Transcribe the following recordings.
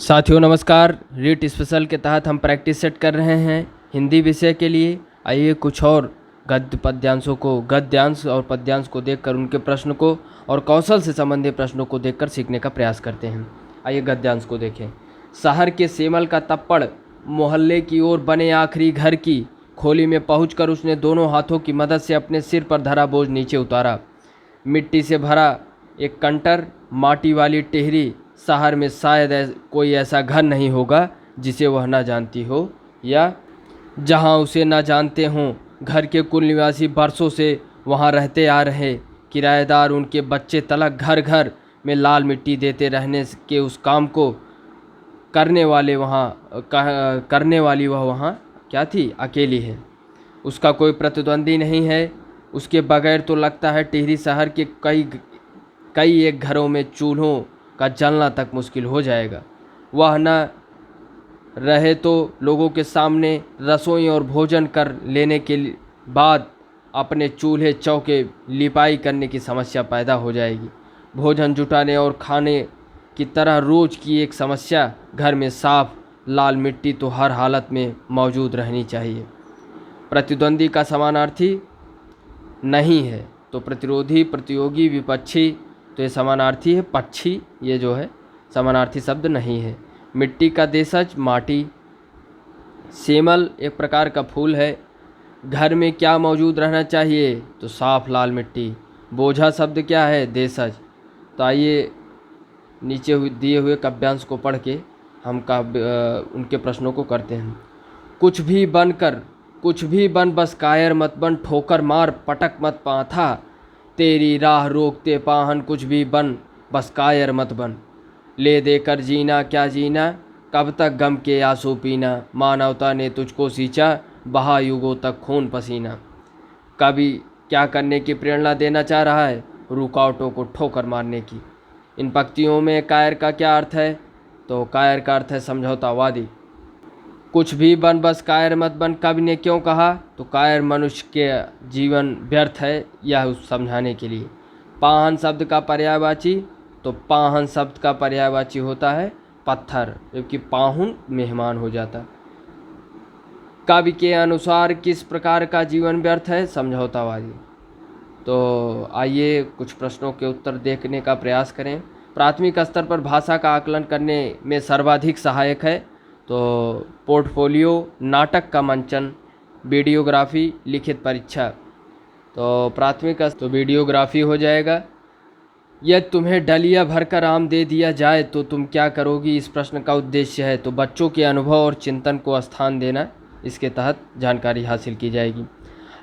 साथियों नमस्कार। रीट स्पेशल के तहत हम प्रैक्टिस सेट कर रहे हैं हिंदी विषय के लिए। आइए कुछ और गद्य पद्यांशों को, गद्यांश और पद्यांश को देखकर उनके प्रश्न को और कौशल से संबंधित प्रश्नों को देखकर सीखने का प्रयास करते हैं। आइए गद्यांश को देखें। शहर के सेमल का तप्पड़ मोहल्ले की ओर बने आखिरी घर की खोली में पहुंचकर उसने दोनों हाथों की मदद से अपने सिर पर धरा बोझ नीचे उतारा। मिट्टी से भरा एक कंटर, माटी वाली टेहरी। शहर में शायद कोई ऐसा घर नहीं होगा जिसे वह न जानती हो या जहां उसे न जानते हों। घर के कुल निवासी बरसों से वहां रहते आ रहे किराएदार, उनके बच्चे तलक घर घर में लाल मिट्टी देते रहने के उस काम को करने वाली वह वहाँ क्या थी, अकेली है। उसका कोई प्रतिद्वंदी नहीं है। उसके बगैर तो लगता है टिहरी शहर के कई एक घरों में चूल्हों का जलना तक मुश्किल हो जाएगा। वह न रहे तो लोगों के सामने रसोई और भोजन कर लेने के बाद अपने चूल्हे चौके लिपाई करने की समस्या पैदा हो जाएगी। भोजन जुटाने और खाने की तरह रोज की एक समस्या घर में साफ लाल मिट्टी तो हर हालत में मौजूद रहनी चाहिए। प्रतिद्वंदी का समानार्थी नहीं है तो प्रतिरोधी, प्रतियोगी, विपक्षी, तो ये समानार्थी है पक्षी। ये जो है समानार्थी शब्द नहीं है। मिट्टी का देशज माटी। सेमल एक प्रकार का फूल है। घर में क्या मौजूद रहना चाहिए, तो साफ लाल मिट्टी। बोझा शब्द क्या है, देशज। तो आइए नीचे दिए हुए काव्यांश को पढ़ के हम उनके प्रश्नों को करते हैं। कुछ भी बन बस कायर मत बन, ठोकर मार पटक मत पाथा। तेरी राह रोकते पाहन कुछ भी बन, बस कायर मत बन। ले देकर जीना क्या जीना, कब तक गम के आंसू पीना। मानवता ने तुझको सींचा, बहा युगों तक खून पसीना। कवि क्या करने की प्रेरणा देना चाह रहा है, रुकावटों को ठोकर मारने की। इन पंक्तियों में कायर का क्या अर्थ है, तो कायर का अर्थ है समझौतावादी। कुछ भी बन बस कायर मत बन, कवि ने क्यों कहा, तो कायर मनुष्य के जीवन व्यर्थ है, यह समझाने के लिए। पाहन शब्द का पर्यायवाची, तो पाहन शब्द का पर्यायवाची होता है पत्थर, जबकि पाहुन मेहमान हो जाता। कवि के अनुसार किस प्रकार का जीवन व्यर्थ है, समझौतावादी। तो आइए कुछ प्रश्नों के उत्तर देखने का प्रयास करें। प्राथमिक स्तर पर भाषा का आकलन करने में सर्वाधिक सहायक है, तो पोर्टफोलियो, नाटक का मंचन, वीडियोग्राफी, लिखित परीक्षा। तो प्राथमिक तो वीडियोग्राफी हो जाएगा। यदि तुम्हें डलिया भरकर आम दे दिया जाए तो तुम क्या करोगी, इस प्रश्न का उद्देश्य है तो बच्चों के अनुभव और चिंतन को स्थान देना, इसके तहत जानकारी हासिल की जाएगी।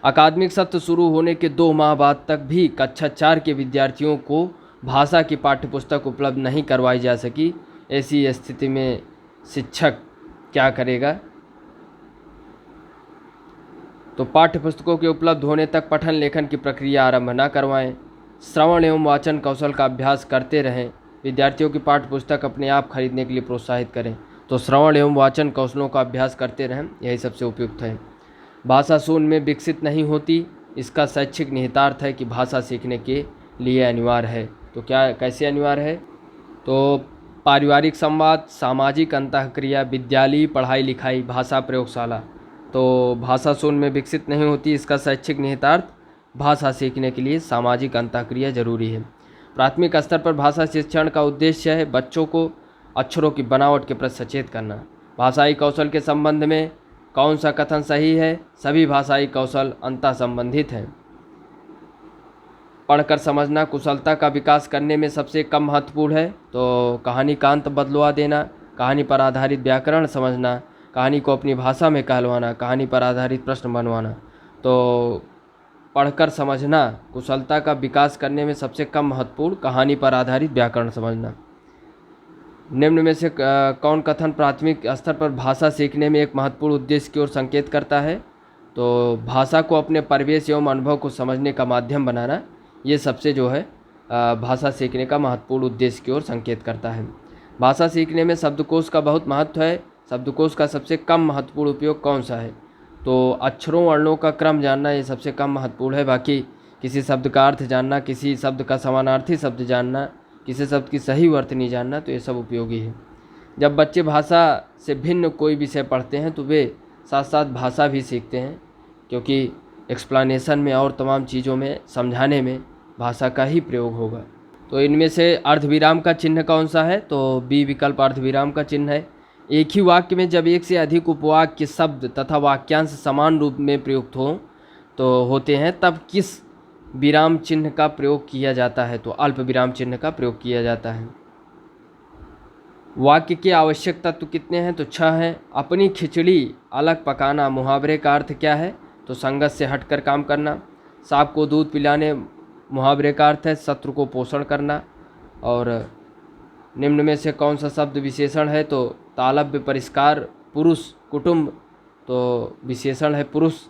अकादमिक सत्र शुरू होने के 2 माह बाद तक भी कक्षा 4 के विद्यार्थियों को भाषा की पाठ्यपुस्तक उपलब्ध नहीं करवाई जा सकी। ऐसी स्थिति में शिक्षक क्या करेगा, तो पाठ्यपुस्तकों के उपलब्ध होने तक पठन लेखन की प्रक्रिया आरंभ न करवाएं। श्रवण एवं वाचन कौशल का अभ्यास करते रहें। विद्यार्थियों की पाठ्यपुस्तक अपने आप खरीदने के लिए प्रोत्साहित करें, तो श्रवण एवं वाचन कौशलों का अभ्यास करते रहें, यही सबसे उपयुक्त है। भाषा शून्य में विकसित नहीं होती, इसका शैक्षिक निहितार्थ है कि भाषा सीखने के लिए अनिवार्य है। तो क्या कैसे अनिवार्य है, तो पारिवारिक संवाद, सामाजिक अंतःक्रिया, विद्यालयी पढ़ाई लिखाई, भाषा प्रयोगशाला। तो भाषा शून्य में विकसित नहीं होती, इसका शैक्षिक निहितार्थ भाषा सीखने के लिए सामाजिक अंतःक्रिया जरूरी है। प्राथमिक स्तर पर भाषा शिक्षण का उद्देश्य है बच्चों को अक्षरों की बनावट के प्रति सचेत करना। भाषाई कौशल के संबंध में कौन सा कथन सही है, सभी भाषाई कौशल अंतः संबंधित हैं। पढ़कर समझना कुशलता का विकास करने में सबसे कम महत्वपूर्ण है, तो कहानी का अंत बदलवा देना, कहानी पर आधारित व्याकरण समझना, कहानी को अपनी भाषा में कहलवाना, कहानी पर आधारित प्रश्न बनवाना। तो पढ़कर समझना कुशलता का विकास करने में सबसे कम महत्वपूर्ण, कहानी पर आधारित व्याकरण समझना। निम्न में से कौन कथन प्राथमिक स्तर पर भाषा सीखने में एक महत्वपूर्ण उद्देश्य की ओर संकेत करता है, तो भाषा को अपने परिवेश एवं अनुभव को समझने का माध्यम बनाना, ये सबसे जो है भाषा सीखने का महत्वपूर्ण उद्देश्य की ओर संकेत करता है। भाषा सीखने में शब्दकोश का बहुत महत्व है। शब्दकोश का सबसे कम महत्वपूर्ण उपयोग कौन सा है, तो अक्षरों वर्णों का क्रम जानना ये सबसे कम महत्वपूर्ण है। बाकी किसी शब्द का अर्थ जानना, किसी शब्द का समानार्थी शब्द जानना, किसी शब्द की सही वर्तनी जानना, तो ये सब उपयोगी है। जब बच्चे भाषा से भिन्न कोई विषय पढ़ते हैं तो वे साथ साथ भाषा भी सीखते हैं, क्योंकि एक्सप्लेनेशन में और तमाम चीज़ों में समझाने में भाषा का ही प्रयोग होगा। तो इनमें से अर्धविराम का चिन्ह कौन सा है? तो बी विकल्प अर्धविराम का चिन्ह है। एक ही वाक्य में जब एक से अधिक उपवाक्य, शब्द तथा वाक्यांश समान रूप में प्रयुक्त होते हैं तब किस विराम चिन्ह का प्रयोग किया जाता है? तो अल्प विराम चिन्ह का प्रयोग किया जाता है। वाक्य के आवश्यक तत्व कितने हैं? तो 6 हैं। अपनी खिचड़ी अलग पकाना मुहावरे का अर्थ क्या है? तो संगत से हटकर काम करना। सांप को दूध पिलाने मुहावरे का अर्थ है शत्रु को पोषण करना। और निम्न में से कौन सा शब्द विशेषण है? तो तालव्य, परिष्कार, पुरुष, कुटुंब, तो विशेषण है पुरुष।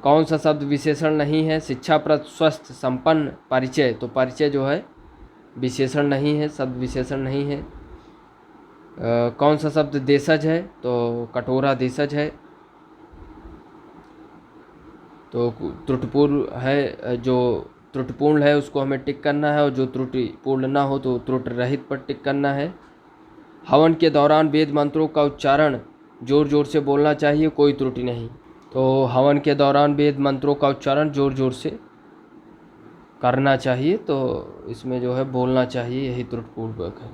कौन सा शब्द विशेषण नहीं है? शिक्षाप्रद, स्वस्थ, संपन्न, परिचय, तो परिचय जो है विशेषण नहीं है, शब्द विशेषण नहीं है। कौन सा शब्द देशज है? तो कटोरा देशज है। तो त्रुटिपूर्ण है, जो त्रुटिपूर्ण है उसको हमें टिक करना है, और जो त्रुटिपूर्ण ना हो तो त्रुटि रहित पर टिक करना है। हवन के दौरान वेद मंत्रों का उच्चारण जोर जोर से बोलना चाहिए, कोई त्रुटि नहीं। तो हवन के दौरान वेद मंत्रों का उच्चारण जोर जोर से करना चाहिए, तो इसमें जो है बोलना चाहिए, यही त्रुटिपूर्वक है।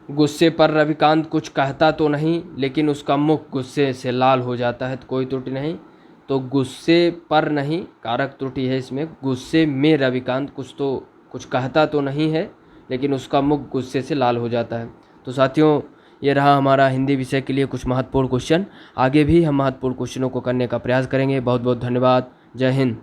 गुस्से पर रविकांत कुछ कहता तो नहीं, लेकिन उसका मुख गुस्से से लाल हो जाता है, तो कोई त्रुटि नहीं। तो गुस्से पर नहीं, कारक त्रुटि है इसमें। गुस्से में रविकांत कुछ कहता तो नहीं है, लेकिन उसका मुख गुस्से से लाल हो जाता है। तो साथियों, ये रहा हमारा हिंदी विषय के लिए कुछ महत्वपूर्ण क्वेश्चन। आगे भी हम महत्वपूर्ण क्वेश्चनों को करने का प्रयास करेंगे। बहुत बहुत धन्यवाद। जय हिंद।